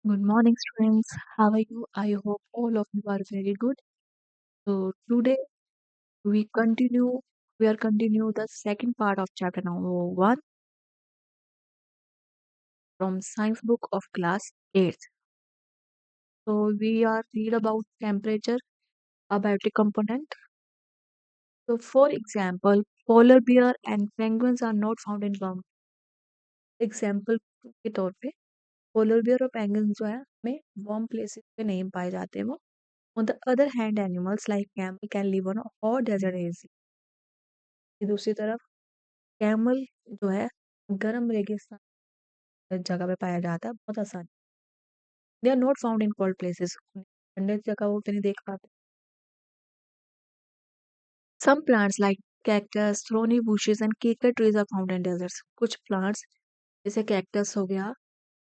Good morning, students. How are you? I hope all of you are very good. So today we continue. We are continue the second part of chapter number one from science book of class 8. So we are read about temperature, a biotic component. So for example, polar bear and penguins are not found in warm. Example के तौर पे polar bear और penguin जो है हमें warm places पे नहीं पाए जाते हैं वो on the other hand animals like camel can live on hot desert area दूसरी तरफ कैमल जो है गर्म रेगिस्तान जगह पे पाया जाता है बहुत आसान they are not found in cold places ठंडे जगह वो पे नहीं देख पाते some plants like cactus thorny bushes and kikar trees are found in deserts कुछ प्लांट्स जैसे कैक्टस हो गया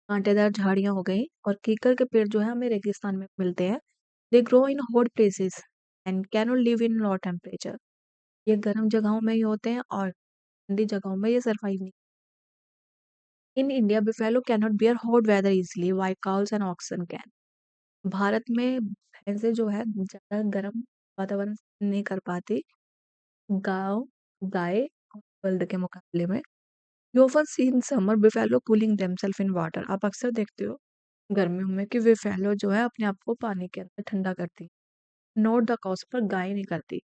कांटेदार झाड़ियां हो गई और कीकर के पेड़ जो है हमें रेगिस्तान में मिलते हैं they grow in hot places and cannot live in low temperature ये गर्म जगहों में ही होते हैं और ठंडी जगहों में ये सरवाइव नहीं in India buffalo cannot bear hot weather easily while cows and oxen can Bharat में भैंसे जो है ज्यादा गर्म वातावरण नहीं कर पाती गांव गाय और बल्द के मुकाबले में you often see in summer buffalo cooling themselves in water आप अक्सर देखते हो गर्मियों में कि buffalo जो है अपने आप को पानी के अंदर ठंडा करती नॉट द काउस पर गाय नहीं करती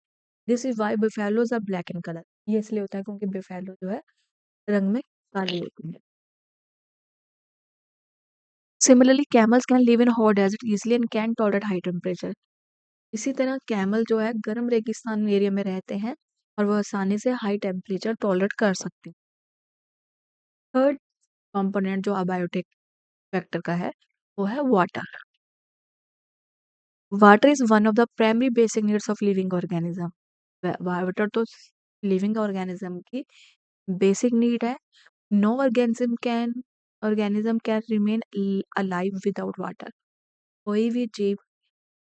this is why buffaloes are black in colour ये इसलिए होता है क्योंकि buffalo जो है रंग में काली होती है Similarly, camels can live in hot desert easily and can tolerate high temperature. इसी तरह कैमल जो है गर्म रेगिस्तान एरिया में रहते हैं और वह आसानी से हाई टेम्परेचर टॉलरेट कर सकते हैं थर्ड कंपोनेंट जो अबायोटिक फैक्टर का है वो है water water is one of the primary basic needs of living organism water तो लिविंग ऑर्गेनिज्म की बेसिक नीड है no organism can remain alive without water कोई भी जीव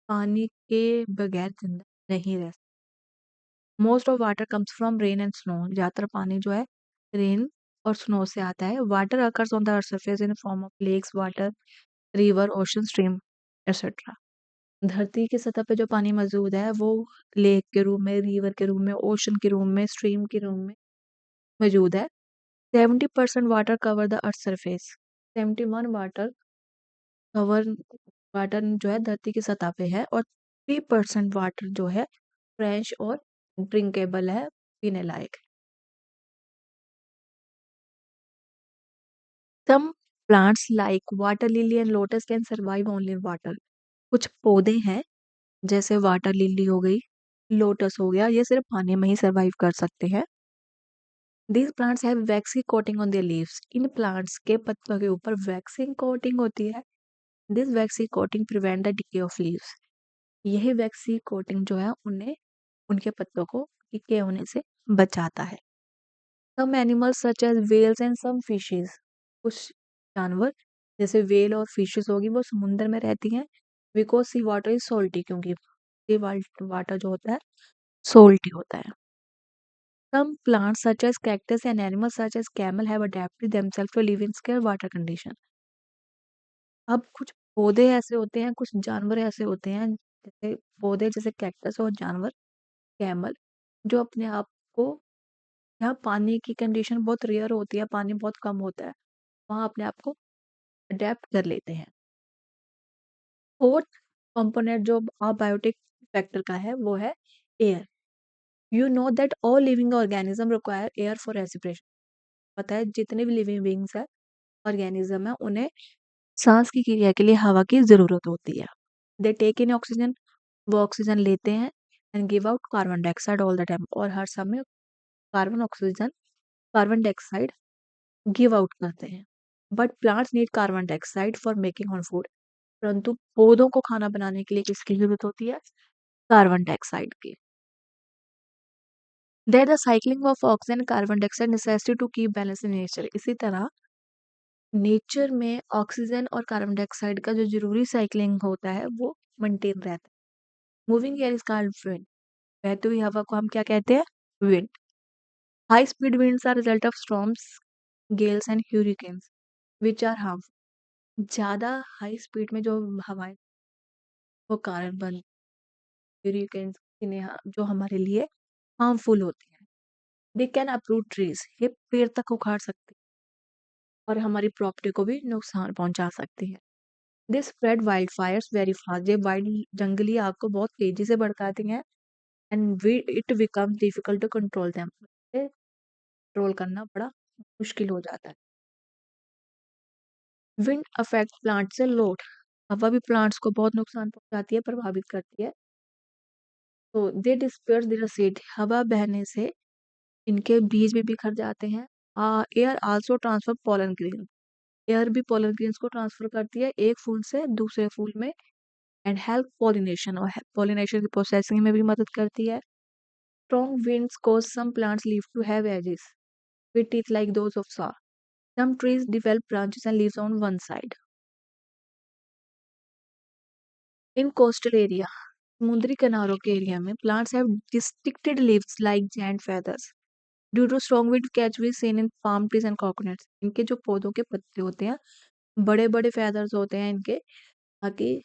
पानी के बगैर जिंदा नहीं रह most of water comes from rain and snow ज्यादातर पानी जो है रेन और स्नो से आता है water occurs on the earth surface in form of lakes water river ocean stream etcetera धरती की सतह पे जो पानी मौजूद है वो लेक के रूप में रिवर के रूप में ओशन के रूप में स्ट्रीम के रूप में मौजूद है 70% water cover the earth surface 71 cover water जो है धरती की सतह पे है और 3% वाटर जो है फ्रेश और ड्रिंकेबल है पीने लायक some plants like water lily and lotus can survive only in water कुछ पौधे हैं जैसे वाटर लिली हो गई लोटस हो गया ये सिर्फ पानी में ही सर्वाइव कर सकते हैं these plants have vaccine coating on their leaves in plants के पत्तों के ऊपर वैक्सिंग कोटिंग होती है this vaccine coating prevent the decay of leaves यही वैक्सी कोटिंग जो है उन्हें उनके पत्तों को डिके होने से बचाता है some animals such as whales and some fishes कुछ जानवर जैसे वेल और फिशेस होगी वो समुद्र में रहती हैं because sea water is salty क्योंकि सी वाटर जो होता है सोल्टी होता है some plants such as cactus and animals such as camel have adapted themselves to live in scarce water condition अब कुछ पौधे ऐसे होते हैं कुछ जानवर ऐसे होते हैं जैसे पौधे जैसे कैक्टस और जानवर कैमल जो अपने आप को यहाँ पानी की कंडीशन बहुत रेयर होती है पानी बहुत कम होता है वहाँ अपने आप को अडेप्ट कर लेते हैं फोर्थ कंपोनेंट जो अबायोटिक फैक्टर का है वो है air you know that all living organism require air for respiration पता है जितने भी लिविंग बींग्स है ऑर्गेनिज्म है उन्हें सांस की क्रिया के लिए हवा की जरूरत होती है दे टेक इन ऑक्सीजन वो ऑक्सीजन लेते हैं and give out carbon dioxide all the time और हर समय कार्बन डाइऑक्साइड गिव आउट करते हैं but plants need carbon dioxide for making on food परंतु पौधों को खाना बनाने के लिए किसकी जरूरत होती है कार्बन डाइऑक्साइड की there the cycling of oxygen carbon dioxide necessity to keep balance in nature इसी तरह नेचर में ऑक्सीजन और कार्बन डाइऑक्साइड का जो जरूरी साइक्लिंग होता है वो मेंटेन रहता है moving air is called wind बहती हुई हवा को हम क्या कहते हैं wind high speed winds are result of storms gales and hurricanes which are harmful ज़्यादा हाई स्पीड में जो हवाएं वो कारण बन ह्यूरिकेन्स जो हमारे लिए हार्मफुल होती हैं। दे कैन अप्रूट ट्रीज, ये पेड़ तक उखाड़ सकती है और हमारी प्रॉपर्टी को भी नुकसान पहुंचा सकती है। They spread wild fires very fast, ये वाइल्ड जंगली आग को बहुत तेजी से भड़काती हैं। And we it becomes difficult to control them, control करना बड़ा मुश्किल हो जाता है। विंड अफेक्ट प्लांट से लोड, हवा भी प्लांट्स को बहुत नुकसान पहुंचाती है, प्रभावित करती है। तो दे डिस्पर्स देयर सीड, हवा बहने से इनके बीज भी बिखर जाते हैं। Air also transfer pollen grain, air भी पोलन ग्रेन्स को ट्रांसफर करती है एक फूल से दूसरे फूल में। एंड हेल्प पॉलिनेशन, और पॉलिनेशन की प्रोसेसिंग में भी मदद करती है। Strong winds cause some plants leaf to have edges with teeth like those of saw. Some trees develop branches and leaves on one side. In coastal area, समुद्री किनारों के एरिया में plants have distincted leaves like giant feathers. Due to strong wind catch we seen in palm trees and coconuts. इनके जो पौधों के पत्ते होते हैं, बड़े बड़े feathers होते हैं इनके, ताकि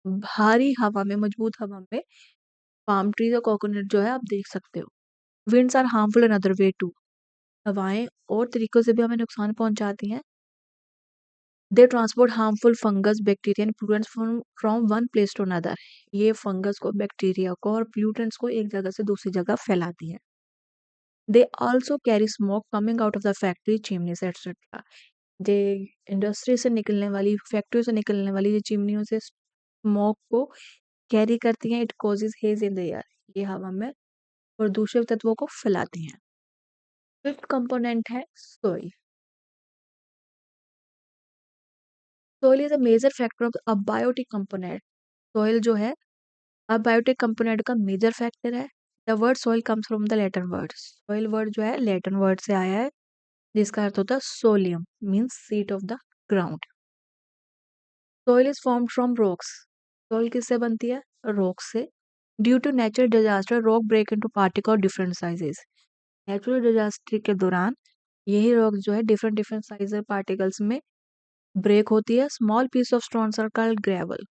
भारी हवा में, मजबूत हवा में पाम ट्रीज और कोकोनट जो है आप देख सकते हो। Winds are harmful in other way too, हवाएं और तरीकों से भी हमें नुकसान पहुंचाती हैं। They transport harmful fungus bacteria and pollutants from one place to another, ये फंगस को, बैक्टीरिया को और पोल्यूटेंट्स को एक जगह से दूसरी जगह फैलाती हैं। They also carry smoke coming out of the factory chimneys etcetera, J industry से निकलने वाली, फैक्ट्री से निकलने वाली ये चिमनियों से स्मोक को कैरी करती हैं। It causes haze in the air, ये हवा में प्रदूषक तत्वों को फैलाती हैं। फिफ्थ कंपोनेंट है soil. Soil is a major factor of abiotic component, soil जो है अबायोटिक कंपोनेंट का मेजर फैक्टर है। The word soil comes from the Latin word, soil word जो है लैटिन वर्ड से आया है, जिसका अर्थ होता है solium, means seat of the ground. Soil is formed from rocks, soil किससे बनती है? रॉक से। Due to natural disaster rock break into particle different sizes, natural disaster के दौरान यही रॉक जो है डिफरेंट डिफरेंट साइज पार्टिकल्स में ब्रेक होती है। Small piece of stones are called gravel,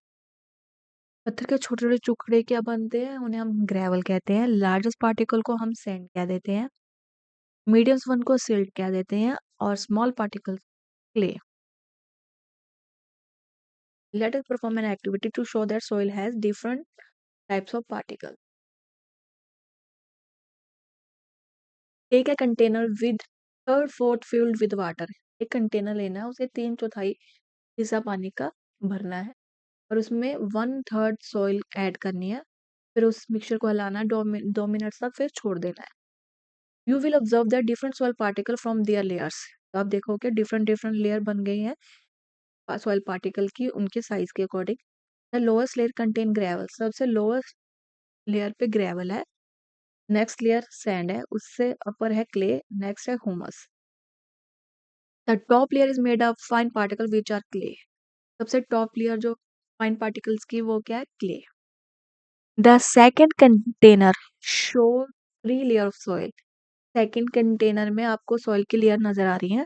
पत्थर के छोटे छोटे टुकड़े क्या बनते हैं, उन्हें हम ग्रेवल कहते हैं। लार्जेस्ट पार्टिकल को हम सैंड कह देते हैं, मीडियम वन को सिल्ट कह देते हैं, और small particle clay. Let us perform an activity to show that soil has different types of particle. Take a container with third fourth filled with water, एक कंटेनर लेना है, उसे 3/4 हिस्सा पानी का भरना है और उसमें 1/3 सॉइल ऐड करनी है। फिर उस मिक्सचर को हिलाना है 2 मिनट तक, फिर छोड़ देना है। You will observe that different soil particle from there layers, तो आप देखोगे डिफरेंट डिफरेंट लेयर बन गई हैं सॉइल पार्टिकल की, उनके साइज के according. The lowest layer contain gravel, सबसे लोएस्ट लेयर पे ग्रेवल है। नेक्स्ट लेयर सैंड है, उससे अपर है क्ले, नेक्स्ट है humus. The top layer is made of fine particle which are clay, सबसे टॉप लेयर जो फाइन पार्टिकल्स की वो क्या है? Clay. The second container show 3 layer of soil, second container में आपको सॉइल की लेयर नजर आ रही है।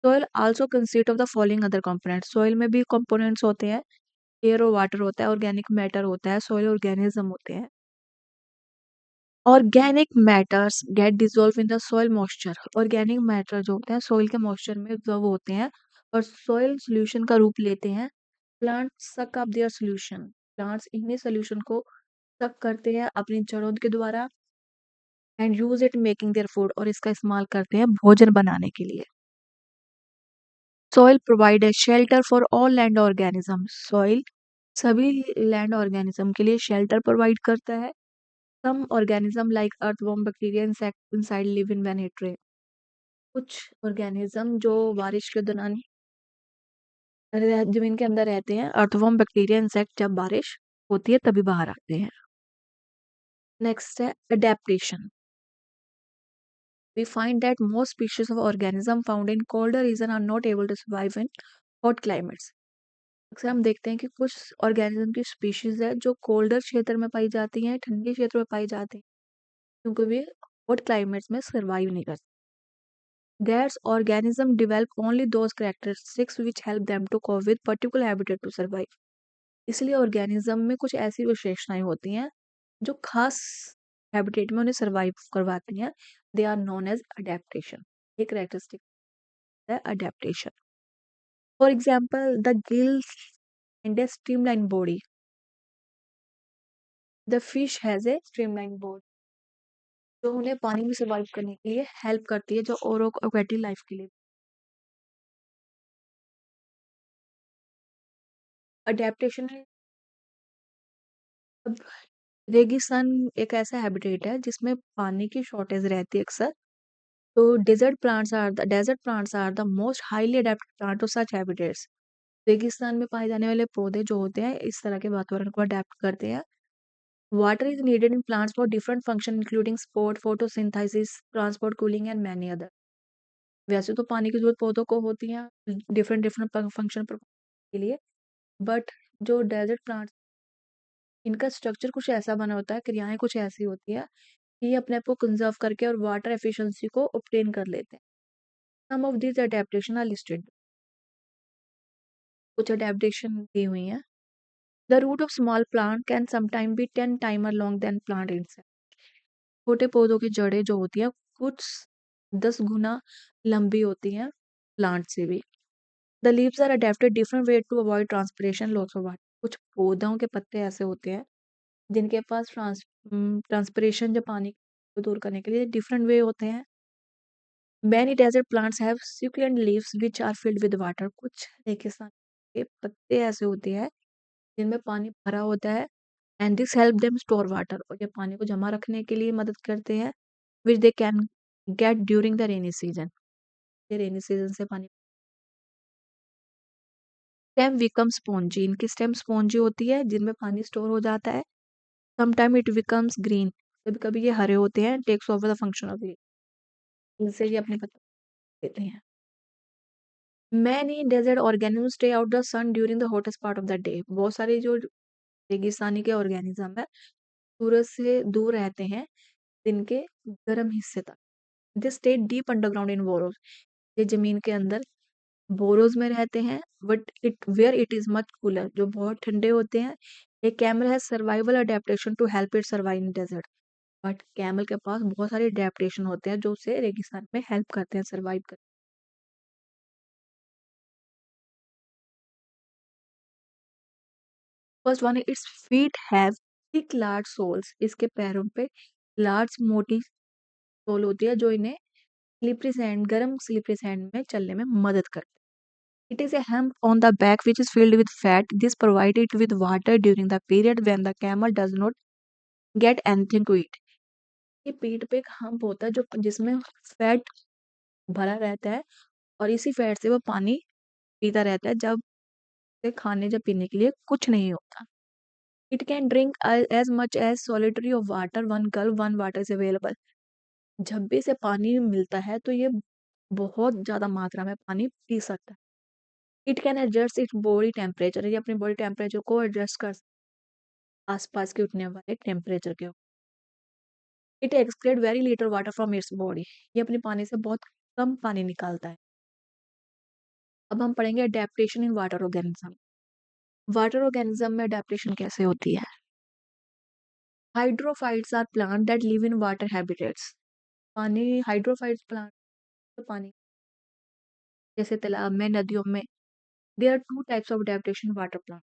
Soil also consist of the following other component, soil में भी कंपोनेंट्स होते हैं, एयर और वाटर होता है, ऑर्गेनिक मैटर होता है, सोइल ऑर्गेनिज्म होते हैं। Organic matters get dissolve in the soil moisture, organic matter जो होते हैं सोइल के मॉइस्चर में ऑब्जर्व होते हैं और सोइल सोल्यूशन का रूप लेते हैं। Plants suck up their solution, plants इन्हीं सोल्यूशन को सक करते हैं अपनी जड़ों के द्वारा। And use it making their food, और इसका इस्तेमाल करते हैं भोजन बनाने के लिए। Soil provide a shelter for all land organism, soil सभी लैंड ऑर्गेनिज्म के लिए शेल्टर प्रोवाइड करता है। Some organism like earthworm bacteria insect inside live in when it rain, कुछ ऑर्गेनिज्म जो बारिश के दौरान जमीन के अंदर रहते हैं, अर्थवर्म बैक्टीरिया इंसेक्ट, जब बारिश होती है तभी बाहर आते हैं। नेक्स्ट है adaptation. We find that most species of organism found in colder region are not able to survive in hot climates. अक्सर हम देखते हैं कि कुछ ऑर्गेनिज्म की स्पीशीज है जो कोल्डर क्षेत्र में पाई जाती हैं, ठंडे क्षेत्र में पाई जाती हैं, क्योंकि वे हॉट क्लाइमेट्स में सर्वाइव नहीं करती। That's organism develop only those characteristics which help them to cope with particular habitat to survive. इसलिए ऑर्गेनिज्म में कुछ ऐसी विशेषताएं होती हैं जो खास हैबिटेट में उन्हें सर्वाइव करवाती हैं। They are known as adaptation. ये कैरेक्टरिस्टिक है adaptation. For example the gills and a streamline body. The fish has a streamline body जो उन्हें पानी में सर्वाइव करने के लिए हेल्प करती है, जो और एक्वेटिक लाइफ के लिए। अडेप्टेशन है। अब रेगिस्तान एक ऐसा हैबिटेट है जिसमें पानी की शॉर्टेज रहती है अक्सर। तो desert plants are the most highly adapted plant to such habitats. रेगिस्तान में पाए जाने वाले पौधे जो होते हैं इस तरह के वातावरण को अडेप्ट करते हैं। Water is needed in plants for different function including sport, photosynthesis, transport, cooling and many other. वैसे तो पानी की जरूरत पौधों को होती है डिफरेंट डिफरेंट फंक्शन के लिए, बट जो डेजर्ट प्लांट्स इनका स्ट्रक्चर कुछ ऐसा बना होता है, क्रियाएं कुछ ऐसी होती है कि ये अपने आप को कंजर्व करके और वाटर एफिशिएंसी को ऑब्टेन कर लेते हैं। Some of this adaptation are listed. कुछ अडेप्टेशन दी हुई हैं। The root of small plant can sometime be 10 times long than plant itself. छोटे पौधों की जड़ें जो होती हैं कुछ 10 गुना लंबी होती हैं प्लांट से भी। The leaves are adapted different way to avoid transpiration loss of water. कुछ पौधों के पत्ते ऐसे होते हैं जिनके पास ट्रांसपिरेशन जो पानी को दूर करने के लिए डिफरेंट वे होते हैं। Many desert plants have succulent leaves which are filled with water. कुछ रेगिस्तान के पत्ते ऐसे होते हैं जिनमें पानी भरा होता है and this help them store water। और ये पानी को जमा रखने के लिए मदद करते हैं which they can get during the rainy season। ये रेनी सीजन से पानी। Stem become spongy. इनकी स्टेम स्पॉन्जी होती है जिनमें पानी स्टोर हो जाता है। Sometime it becomes green. कभी कभी ये हरे होते हैं takes over the function of green. इनसे ये अपने पत्ते देते हैं। Many desert organisms stay out the sun during the hottest part of the day। बहुत सारे जो रेगिस्तानी के ऑर्गेनिज्म है सूरज से दूर रहते हैं दिन के गर्म हिस्से तक। They stay deep underground in burrows. ये जमीन के अंदर बोरोज में रहते हैं but it where it is much cooler, जो बहुत ठंडे होते हैं। एक कैमल है survival adaptation to help it survive in desert. But camel के पास बहुत सारे अडेप्टेशन होते हैं जो उसे रेगिस्तान में हेल्प करते हैं सर्वाइव करने। First one, its feet have thick large soles. इसके पैरों पे लार्ज मोटी सोल होती है जो इन्हें स्लिपरी सैंड, गर्म स्लिपरी सैंड में चलने में मदद करती है। It is a hump on the back which is filled with fat। This provides it with water during the period when the camel does not get anything to eat। ये पीठ पे एक हम्प होता है जो जिसमें फैट भरा रहता है और इसी फैट से वो पानी पीता रहता है जब उसे खाने या पीने के लिए कुछ नहीं होता। It can drink as much as solitary of water one gulp when water is available. जब भी इसे पानी मिलता है तो ये बहुत ज्यादा मात्रा में पानी पी सकता है। It can adjust its body temperature. ये अपनी बॉडी टेम्परेचर को एडजस्ट कर आसपास के उठने वाले टेम्परेचर के। It excrete very little water from its body. ये अपने पानी से बहुत कम पानी निकालता है। अब हम पढ़ेंगे adaptation in water organism. Water organism में अडेप्टेशन कैसे होती है। Hydrophytes are plant that live in water habitats. पानी हाइड्रोफाइट्स प्लांट तो पानी जैसे तालाब में, नदियों में। There are two types of adaptation water plant.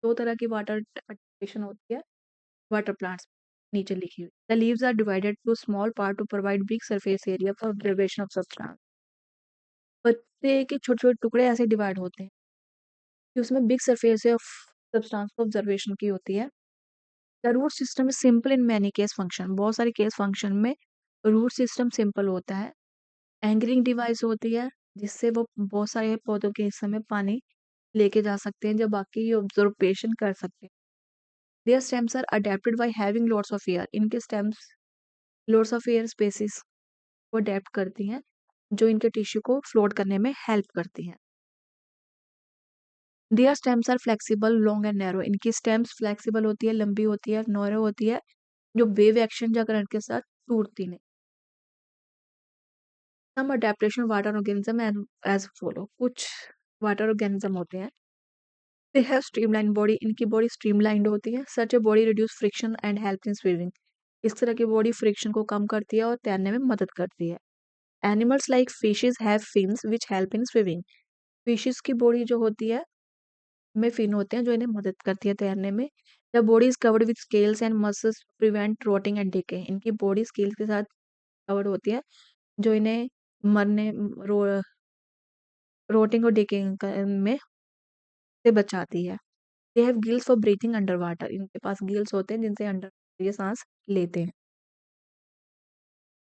दो तरह की वाटर अडेप्टेशन होती है वाटर प्लांट्स। नीचे लिखी हुई। The leaves are divided to small part to provide big surface area for observation of substance. पत्ते के छोटे छोटे टुकड़े ऐसे डिवाइड होते हैं कि उसमें बिग सरफेस ऑफ सब्सटेंस को ऑब्जर्वेशन की होती है। The root system is simple in many case function. बहुत सारे केस फंक्शन में रूट सिस्टम सिंपल होता है। एंकरिंग डिवाइस होती है जिससे वो बहुत सारे पौधों के हिस्से में पानी लेके जा सकते हैं जब बाकी ऑब्जर्वेशन कर सकते हैं। Their stems are adapted by having lots of air. इनके stems lots of air spaces को अडेप्ट करती हैं जो इनके टिश्यू को फ्लोट करने में हेल्प करती हैं। Their stems are flexible long and narrow. इनकी स्टेम्स फ्लेक्सिबल होती है, लंबी होती है, नैरो होती है, जो वेव एक्शन या करंट के साथ टूटती नहीं। Some adaptation water organism and as follow. कुछ वाटर ऑर्गेनिज्म होते हैं, दे हैव स्ट्रीमलाइन बॉडी, इनकी बॉडी स्ट्रीमलाइंड होती है। Such a body reduce friction and help in swimming. इस तरह की बॉडी फ्रिक्शन को कम करती है और तैरने में मदद करती है। Animals like fishes have fins which help in swimming. Fishes की बॉडी जो होती है में फिन होते हैं जो इन्हें मदद करती है तैरने में। The body is covered with scales and muscles prevent rotting and decay. इनकी बॉडी स्केल्स के साथ कवर्ड होती है जो इन्हें मरने रोटिंग और डिकेइंग में से बचाती है। They have gills for breathing under water. इनके पास गिल्स होते हैं जिनसे अंडर ये सांस लेते हैं।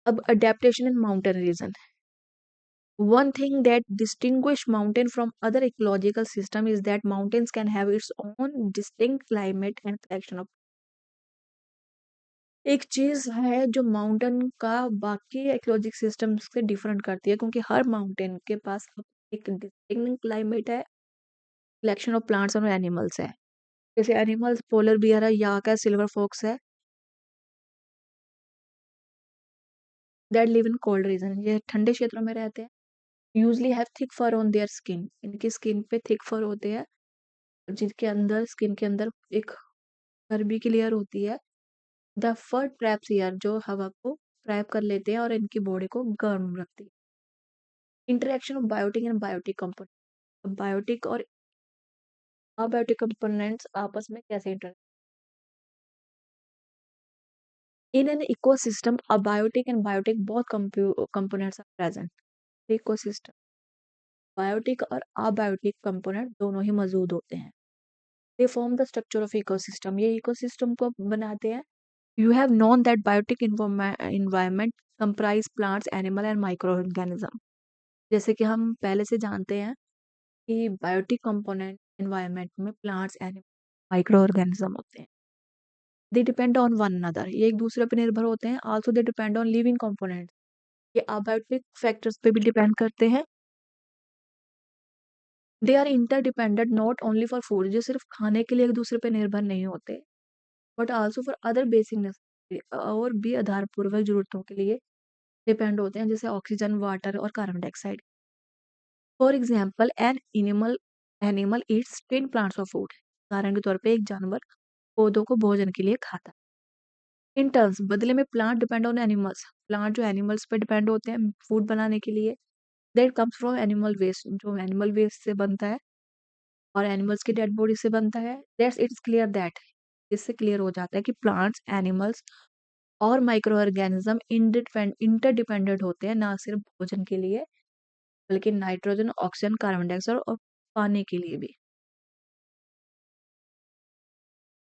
अब adaptation in mountain region. One thing that distinguish mountain from other ecological system is that mountains can have its own distinct climate and collection of। एक चीज है जो माउंटेन का बाकी इकोलॉजिक सिस्टम से डिफरेंट करती है, क्योंकि हर माउंटेन के पास एक डिस्टिंक्ट क्लाइमेट है, कलेक्शन ऑफ प्लांट्स और एनिमल्स है। जैसे एनिमल्स पोलर बियर है, याक है, सिल्वर फॉक्स है, that live in cold region. ये ठंडे क्षेत्रों में रहते हैं। Usually have thick fur on their skin. इनकी स्किन पे थिक फर होते हैं, जिनके अंदर स्किन के अंदर एक चर्बी की लेयर होती है। द फर ट्रैप्स एयर, जो हवा को ट्रैप कर लेते हैं और इनकी बॉडी को गर्म रखती है। Interaction of biotic and biotic component. Biotic और अबायोटिक कंपोनेंट्स आपस में कैसे interact. In an ecosystem abiotic and biotic both components are present. Ecosystem biotic और अबायोटिक कंपोनेंट दोनों ही मौजूद होते हैं। They form the structure of ecosystem. ये इकोसिस्टम को बनाते हैं। You have known that biotic environment comprise plants, animal and microorganism। जैसे कि हम पहले से जानते हैं कि बायोटिक कंपोनेंट एनवायरनमेंट में प्लांट्स, एनिमल, माइक्रो ऑर्गेनिज्म होते हैं। They depend on one another. ये एक दूसरे पर निर्भर होते हैं। Also they depend on living components. ये अबायोटिक फैक्टर्स पे भी डिपेंड करते हैं। They are interdependent not only for food. जो सिर्फ खाने के लिए एक दूसरे पे निर्भर नहीं होते, but also for other basic necessity, और भी आधारपूर्वक जरूरतों के लिए डिपेंड होते हैं, जैसे ऑक्सीजन, वाटर और carbon dioxide. For example an animal animal Yeats 10 plants of food. उदाहरण के तौर पे एक जानवर पौधों को भोजन के लिए खाता है। इन टर्म्स, बदले में plant depend on animals. Plant जो एनिमल्स पे डिपेंड होते हैं फूड बनाने के लिए। That comes from animal waste, जो एनिमल वेस्ट से बनता है और एनिमल्स की डेड बॉडी से बनता है। दैट्स इट्स क्लियर दैट, इससे क्लियर हो जाता है कि प्लांट्स, एनिमल्स और माइक्रो ऑर्गेनिज्म इंटरडिपेंडेंट होते हैं, ना सिर्फ भोजन के लिए बल्कि नाइट्रोजन, ऑक्सीजन, कार्बन डाइऑक्साइड और पानी के लिए भी।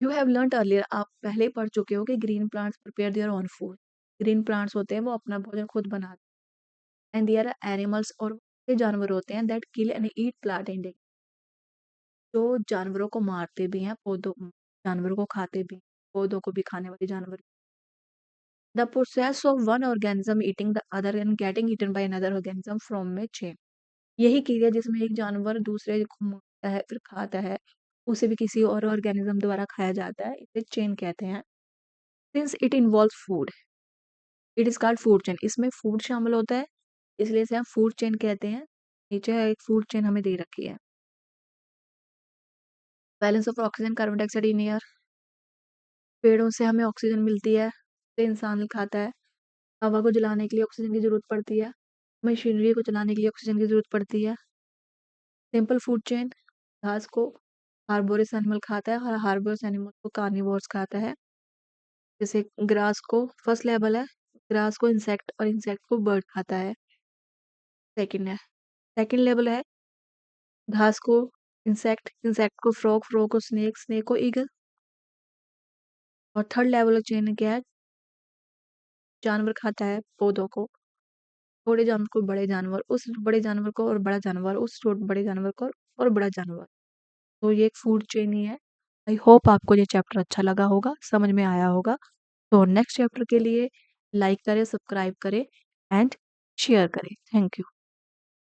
यू हैव लर्नड अर्लियर, आप पहले ही पढ़ चुके हो कि green plants prepare their own food. Green plants होते हैं वो अपना भोजन खुद बनाते हैं। एंड देयर आर एनिमल्स, और ये जानवर होते हैं that kill and eat plant and, जो जानवरों को मारते भी हैं, पौधों जानवरों को खाते भी, पौधों को भी खाने वाले जानवर। The process of one organism eating the other and getting eaten by another organism from में चेन। यही क्रिया जिसमें एक जानवर दूसरे को मारता है फिर खाता है, उसे भी किसी और ऑर्गेनिज्म द्वारा खाया जाता है, इसे चेन कहते हैं। Since it involve food, it is called food chain. इसमें फूड शामिल होता है, इसलिए इसे हम फूड चेन कहते हैं। नीचे एक फूड चेन हमें दे रखी है। Balance of oxygen, carbon dioxide in air. पेड़ों से हमें ऑक्सीजन मिलती है, तो इंसान खाता है। हवा को जलाने के लिए ऑक्सीजन की जरूरत पड़ती है, मशीनरी को चलाने के लिए ऑक्सीजन की जरूरत पड़ती है। सिंपल फूड चेन, घास को हार्बोरस एनिमल खाता है और हार्बोरस एनिमल को कार्निवोर्स खाता है। जैसे ग्रास को फर्स्ट लेवल है, ग्रास को इंसेक्ट और इंसेक्ट को बर्ड खाता है। सेकंड है, सेकंड लेवल है घास को इंसेक्ट, इंसेक्ट को फ्रॉग, फ्रॉग को स्नेक, स्नेक को ईगल। और थर्ड लेवल चेन क्या है, जानवर खाता है पौधों को, छोटे जानवर को बड़े जानवर, उस बड़े जानवर को और बड़ा जानवर, उस छोटे बड़े जानवर को और बड़ा जानवर। तो ये एक फूड चेन ही है। आई होप आपको ये चैप्टर अच्छा लगा होगा, समझ में आया होगा। तो नेक्स्ट चैप्टर के लिए लाइक करें, सब्सक्राइब करें एंड शेयर करें। Thank you.